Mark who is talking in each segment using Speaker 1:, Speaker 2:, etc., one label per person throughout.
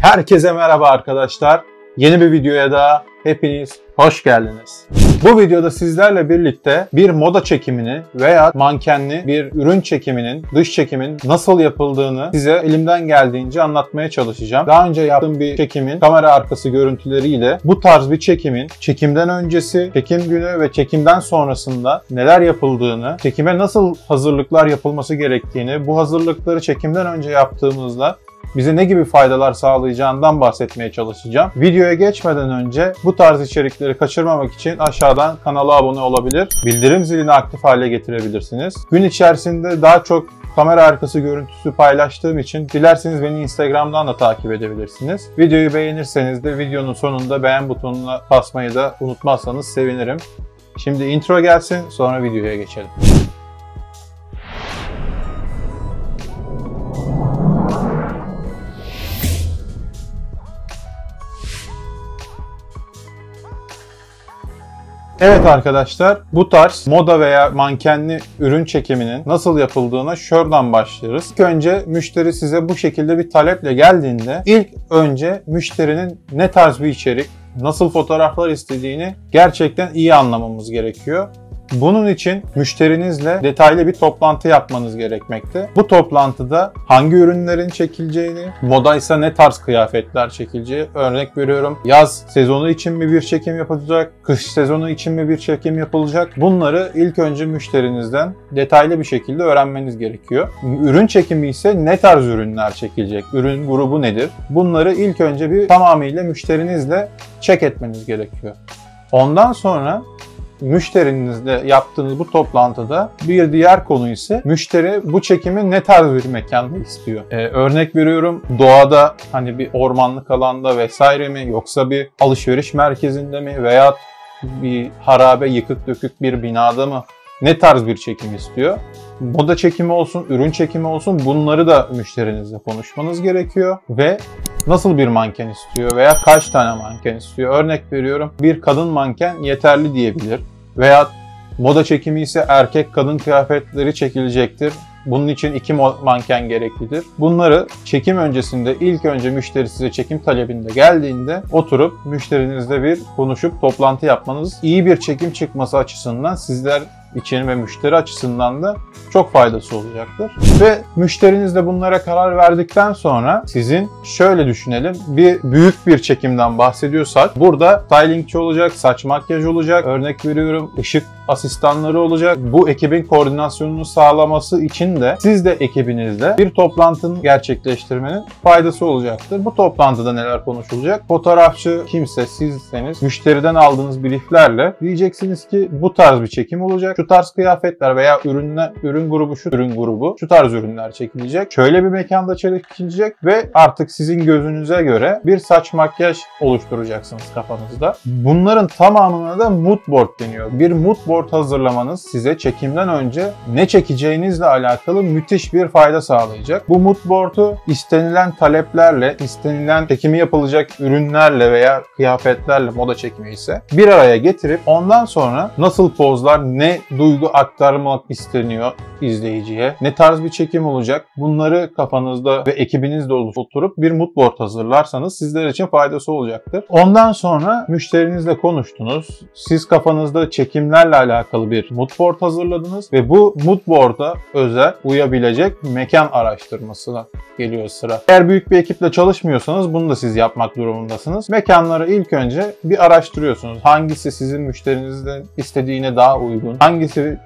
Speaker 1: Herkese merhaba arkadaşlar. Yeni bir videoya da hepiniz hoş geldiniz. Bu videoda sizlerle birlikte bir moda çekimini veya mankenli bir ürün çekiminin, dış çekimin nasıl yapıldığını size elimden geldiğince anlatmaya çalışacağım. Daha önce yaptığım bir çekimin kamera arkası görüntüleriyle bu tarz bir çekimin çekimden öncesi, çekim günü ve çekimden sonrasında neler yapıldığını, çekime nasıl hazırlıklar yapılması gerektiğini, bu hazırlıkları çekimden önce yaptığımızda bize ne gibi faydalar sağlayacağından bahsetmeye çalışacağım. Videoya geçmeden önce bu tarz içerikleri kaçırmamak için aşağıdan kanala abone olabilir, bildirim zilini aktif hale getirebilirsiniz. Gün içerisinde daha çok kamera arkası görüntüsü paylaştığım için dilerseniz beni Instagram'dan da takip edebilirsiniz. Videoyu beğenirseniz de videonun sonunda beğen butonuna basmayı da unutmazsanız sevinirim. Şimdi intro gelsin, sonra videoya geçelim. Evet arkadaşlar, bu tarz moda veya mankenli ürün çekiminin nasıl yapıldığına şuradan başlarız. İlk önce müşteri size bu şekilde bir taleple geldiğinde ilk önce müşterinin ne tarz bir içerik, nasıl fotoğraflar istediğini gerçekten iyi anlamamız gerekiyor. Bunun için müşterinizle detaylı bir toplantı yapmanız gerekmekte. Bu toplantıda hangi ürünlerin çekileceğini, modaysa ne tarz kıyafetler çekileceği, örnek veriyorum yaz sezonu için mi bir çekim yapılacak, kış sezonu için mi bir çekim yapılacak, bunları ilk önce müşterinizden detaylı bir şekilde öğrenmeniz gerekiyor. Ürün çekimi ise ne tarz ürünler çekilecek, ürün grubu nedir? Bunları ilk önce bir tamamıyla müşterinizle check etmeniz gerekiyor. Ondan sonra müşterinizle yaptığınız bu toplantıda bir diğer konu ise müşteri bu çekimi ne tarz bir mekanda istiyor. Örnek veriyorum, doğada, hani bir ormanlık alanda vesaire mi, yoksa bir alışveriş merkezinde mi veya bir harabe yıkık dökük bir binada mı? Ne tarz bir çekim istiyor? Moda çekimi olsun, ürün çekimi olsun, bunları da müşterinizle konuşmanız gerekiyor ve nasıl bir manken istiyor veya kaç tane manken istiyor? Örnek veriyorum, bir kadın manken yeterli diyebilir veya moda çekimi ise erkek kadın kıyafetleri çekilecektir. Bunun için 2 manken gereklidir. Bunları çekim öncesinde ilk önce müşteri size çekim talebinde geldiğinde oturup müşterinizle bir konuşup toplantı yapmanız iyi bir çekim çıkması açısından sizler için ve müşteri açısından da çok faydası olacaktır. Ve müşteriniz de bunlara karar verdikten sonra sizin şöyle düşünelim, büyük bir çekimden bahsediyorsak burada stylingçi olacak, saç makyaj olacak, örnek veriyorum ışık asistanları olacak. Bu ekibin koordinasyonunu sağlaması için de siz de ekibinizle bir toplantının gerçekleştirmenin faydası olacaktır. Bu toplantıda neler konuşulacak? Fotoğrafçı kimse sizseniz müşteriden aldığınız brieflerle diyeceksiniz ki bu tarz bir çekim olacak. Şu tarz kıyafetler veya ürün grubu, şu tarz ürünler çekilecek. Şöyle bir mekanda çekilecek ve artık sizin gözünüze göre bir saç makyaj oluşturacaksınız kafanızda. Bunların tamamına da mood board deniyor. Bir mood board hazırlamanız size çekimden önce ne çekeceğinizle alakalı müthiş bir fayda sağlayacak. Bu mood board'u istenilen taleplerle, istenilen çekimi yapılacak ürünlerle veya kıyafetlerle, moda çekimi ise bir araya getirip ondan sonra nasıl pozlar, ne duygu aktarmak isteniyor izleyiciye, ne tarz bir çekim olacak, bunları kafanızda ve ekibinizle oturup bir mood board hazırlarsanız sizler için faydası olacaktır. Ondan sonra müşterinizle konuştunuz. Siz kafanızda çekimlerle alakalı bir mood board hazırladınız ve bu mood board'a özel uyabilecek mekan araştırmasına geliyor sıra. Eğer büyük bir ekiple çalışmıyorsanız bunu da siz yapmak durumundasınız. Mekanları ilk önce bir araştırıyorsunuz. Hangisi sizin müşterinizin istediğine daha uygun, hangisi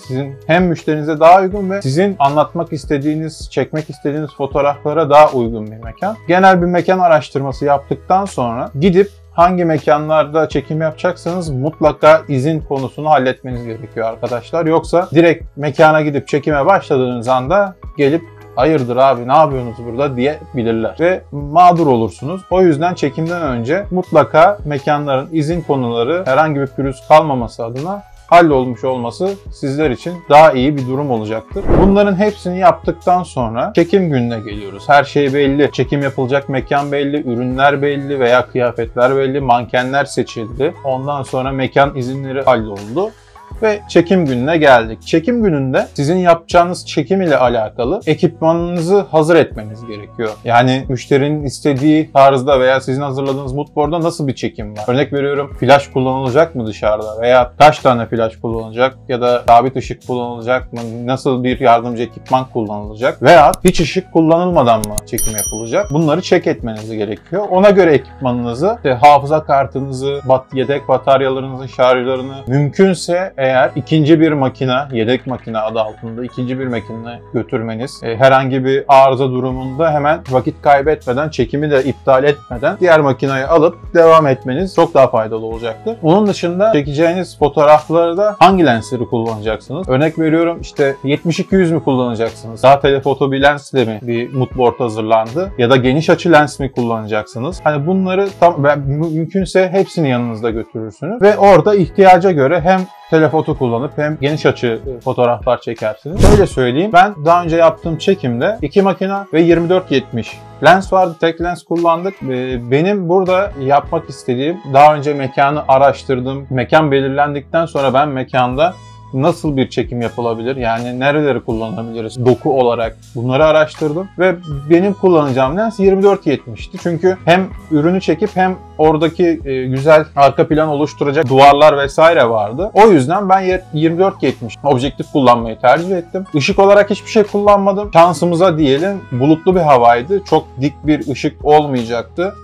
Speaker 1: sizin hem müşterinize daha uygun ve sizin anlatmak istediğiniz, çekmek istediğiniz fotoğraflara daha uygun bir mekan. Genel bir mekan araştırması yaptıktan sonra gidip hangi mekanlarda çekim yapacaksanız mutlaka izin konusunu halletmeniz gerekiyor arkadaşlar. Yoksa direkt mekana gidip çekime başladığınız anda gelip hayırdır abi ne yapıyorsunuz burada diyebilirler ve mağdur olursunuz. O yüzden çekimden önce mutlaka mekanların izin konuları herhangi bir pürüz kalmaması adına hallolmuş olması sizler için daha iyi bir durum olacaktır. Bunların hepsini yaptıktan sonra çekim gününe geliyoruz. Her şey belli. Çekim yapılacak mekan belli, ürünler belli veya kıyafetler belli, mankenler seçildi. Ondan sonra mekan izinleri halloldu. ve çekim gününe geldik. Çekim gününde sizin yapacağınız çekim ile alakalı ekipmanınızı hazır etmeniz gerekiyor. Yani müşterinin istediği tarzda veya sizin hazırladığınız moodboard'da nasıl bir çekim var? Örnek veriyorum, flash kullanılacak mı dışarıda veya kaç tane flash kullanılacak ya da sabit ışık kullanılacak mı? Nasıl bir yardımcı ekipman kullanılacak veya hiç ışık kullanılmadan mı çekim yapılacak? Bunları check etmeniz gerekiyor. Ona göre ekipmanınızı, hafıza kartınızı, yedek bataryalarınızın şarjlarını, mümkünse eğer ikinci bir makine, yedek makine adı altında ikinci bir makine götürmeniz, herhangi bir arıza durumunda hemen vakit kaybetmeden, çekimi de iptal etmeden diğer makineyi alıp devam etmeniz çok daha faydalı olacaktır. Onun dışında çekeceğiniz fotoğraflarda hangi lensleri kullanacaksınız? Örnek veriyorum, işte 70-200 mü kullanacaksınız? Daha telefoto bir lensle mi bir moodboard hazırlandı? Ya da geniş açı lens mi kullanacaksınız? Hani bunları mümkünse hepsini yanınızda götürürsünüz ve orada ihtiyaca göre hem telefoto kullanıp hem geniş açı fotoğraflar çekersiniz. Şöyle söyleyeyim, ben daha önce yaptığım çekimde 2 makine ve 24-70 lens vardı. Tek lens kullandık. Benim burada yapmak istediğim, daha önce mekanı araştırdım. Mekan belirlendikten sonra ben mekanda nasıl bir çekim yapılabilir? Yani nereleri kullanabiliriz doku olarak? Bunları araştırdım ve benim kullanacağım lens 24-70'ti. Çünkü hem ürünü çekip hem oradaki güzel arka plan oluşturacak duvarlar vesaire vardı. O yüzden ben 24-70 objektif kullanmayı tercih ettim. Işık olarak hiçbir şey kullanmadım. Şansımıza diyelim, bulutlu bir havaydı. Çok dik bir ışık olmayacaktı.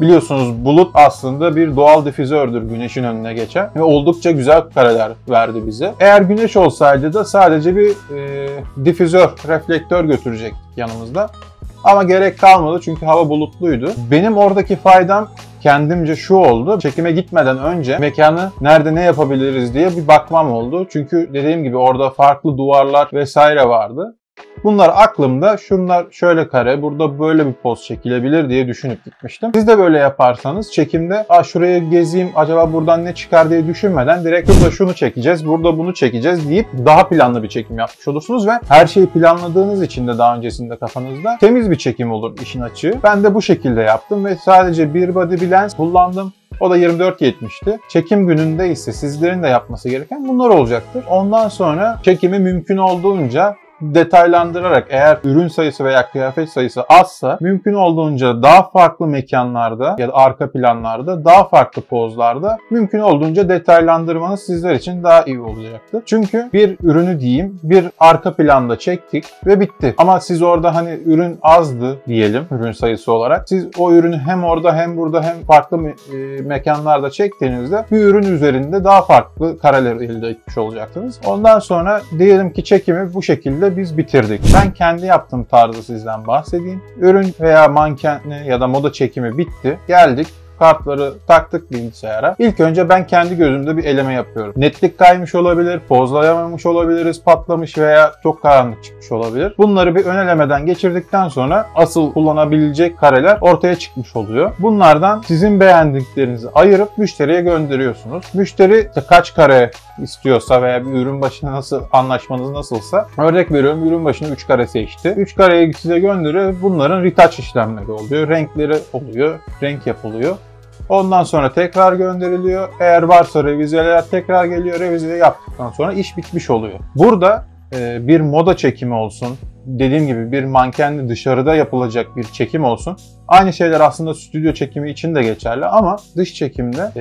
Speaker 1: Biliyorsunuz bulut aslında bir doğal difüzördür güneşin önüne geçen ve oldukça güzel kareler verdi bize. Eğer güneş olsaydı da sadece bir difüzör, reflektör götürecektik yanımızda. Ama gerek kalmadı çünkü hava bulutluydu. Benim oradaki faydam kendimce şu oldu. Çekime gitmeden önce mekanı nerede ne yapabiliriz diye bir bakmam oldu. Çünkü dediğim gibi orada farklı duvarlar vesaire vardı. Bunlar aklımda, şunlar şöyle kare, burada böyle bir poz çekilebilir diye düşünüp gitmiştim. Siz de böyle yaparsanız çekimde şuraya gezeyim, acaba buradan ne çıkar diye düşünmeden direkt burada şunu çekeceğiz, burada bunu çekeceğiz deyip daha planlı bir çekim yapmış olursunuz ve her şeyi planladığınız için de daha öncesinde kafanızda temiz bir çekim olur işin açığı. Ben de bu şekilde yaptım ve sadece bir body bir lens kullandım. O da 24-70'ti. Çekim gününde ise sizlerin de yapması gereken bunlar olacaktır. Ondan sonra çekimi mümkün olduğunca detaylandırarak, eğer ürün sayısı veya kıyafet sayısı azsa mümkün olduğunca daha farklı mekanlarda ya da arka planlarda, daha farklı pozlarda mümkün olduğunca detaylandırmanız sizler için daha iyi olacaktır. Çünkü bir ürünü diyeyim, bir arka planda çektik ve bitti. Ama siz orada hani ürün azdı diyelim ürün sayısı olarak. Siz o ürünü hem orada hem burada hem farklı mekanlarda çektiğinizde bir ürün üzerinde daha farklı kareler elde etmiş olacaksınız. Ondan sonra diyelim ki çekimi bu şekilde biz bitirdik. Ben kendi yaptığım tarzı sizden bahsedeyim. Ürün veya mankenli ya da moda çekimi bitti. Geldik. Kartları taktık bilgisayara. İlk önce ben kendi gözümde bir eleme yapıyorum. Netlik kaymış olabilir, pozlayamamış olabiliriz, patlamış veya çok karanlık çıkmış olabilir. Bunları bir ön elemeden geçirdikten sonra asıl kullanabilecek kareler ortaya çıkmış oluyor. Bunlardan sizin beğendiklerinizi ayırıp müşteriye gönderiyorsunuz. Müşteri kaç kare istiyorsa veya bir ürün başına nasıl anlaşmanız nasılsa, örnek veriyorum, ürün başına 3 kare seçti. 3 kareyi size gönderiyor. Bunların retouch işlemleri oluyor. Renkleri oluyor. Renk yapılıyor. Ondan sonra tekrar gönderiliyor. Eğer varsa revizeler tekrar geliyor. Revize yaptıktan sonra iş bitmiş oluyor. Burada bir moda çekimi olsun, dediğim gibi bir mankenli dışarıda yapılacak bir çekim olsun. Aynı şeyler aslında stüdyo çekimi için de geçerli ama dış çekimde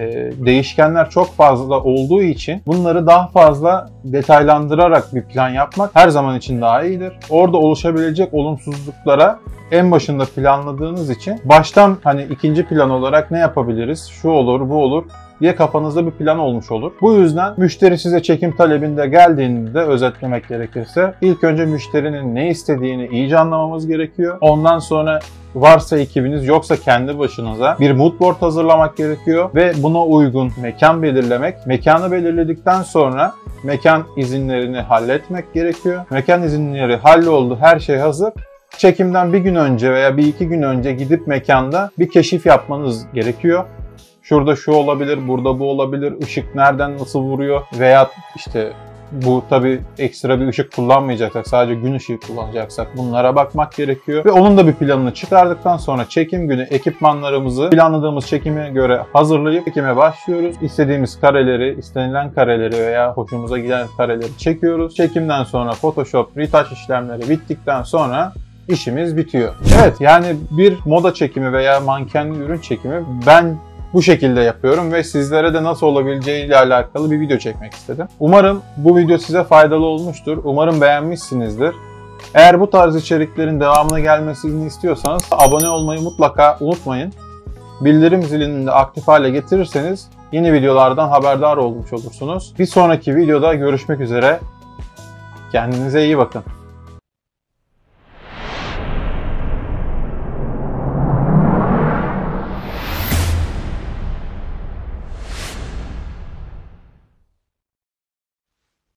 Speaker 1: değişkenler çok fazla olduğu için bunları daha fazla detaylandırarak bir plan yapmak her zaman için daha iyidir. Orada oluşabilecek olumsuzluklara en başında planladığınız için baştan hani ikinci plan olarak ne yapabiliriz, şu olur, bu olur diye kafanızda bir plan olmuş olur. Bu yüzden müşteri size çekim talebinde geldiğinde, özetlemek gerekirse, ilk önce müşterinin ne istediğini iyice anlamamız gerekiyor. Ondan sonra varsa ekibiniz, yoksa kendi başınıza bir moodboard hazırlamak gerekiyor ve buna uygun mekan belirlemek. Mekanı belirledikten sonra mekan izinlerini halletmek gerekiyor. Mekan izinleri halloldu, her şey hazır. Çekimden bir gün önce veya bir iki gün önce gidip mekanda bir keşif yapmanız gerekiyor. Şurada şu olabilir, burada bu olabilir, ışık nereden nasıl vuruyor veya işte Bu tabii ekstra bir ışık kullanmayacaksak, sadece gün ışığı kullanacaksak bunlara bakmak gerekiyor. Ve onun da bir planını çıkardıktan sonra çekim günü ekipmanlarımızı planladığımız çekime göre hazırlayıp çekime başlıyoruz. İstediğimiz kareleri, istenilen kareleri veya hoşumuza giden kareleri çekiyoruz. Çekimden sonra Photoshop, retouch işlemleri bittikten sonra işimiz bitiyor. Evet, yani bir moda çekimi veya mankenli ürün çekimi ben bu şekilde yapıyorum ve sizlere de nasıl olabileceği ile alakalı bir video çekmek istedim. Umarım bu video size faydalı olmuştur. Umarım beğenmişsinizdir. Eğer bu tarz içeriklerin devamına gelmesini istiyorsanız abone olmayı mutlaka unutmayın. Bildirim zilini de aktif hale getirirseniz yeni videolardan haberdar olmuş olursunuz. Bir sonraki videoda görüşmek üzere. Kendinize iyi bakın.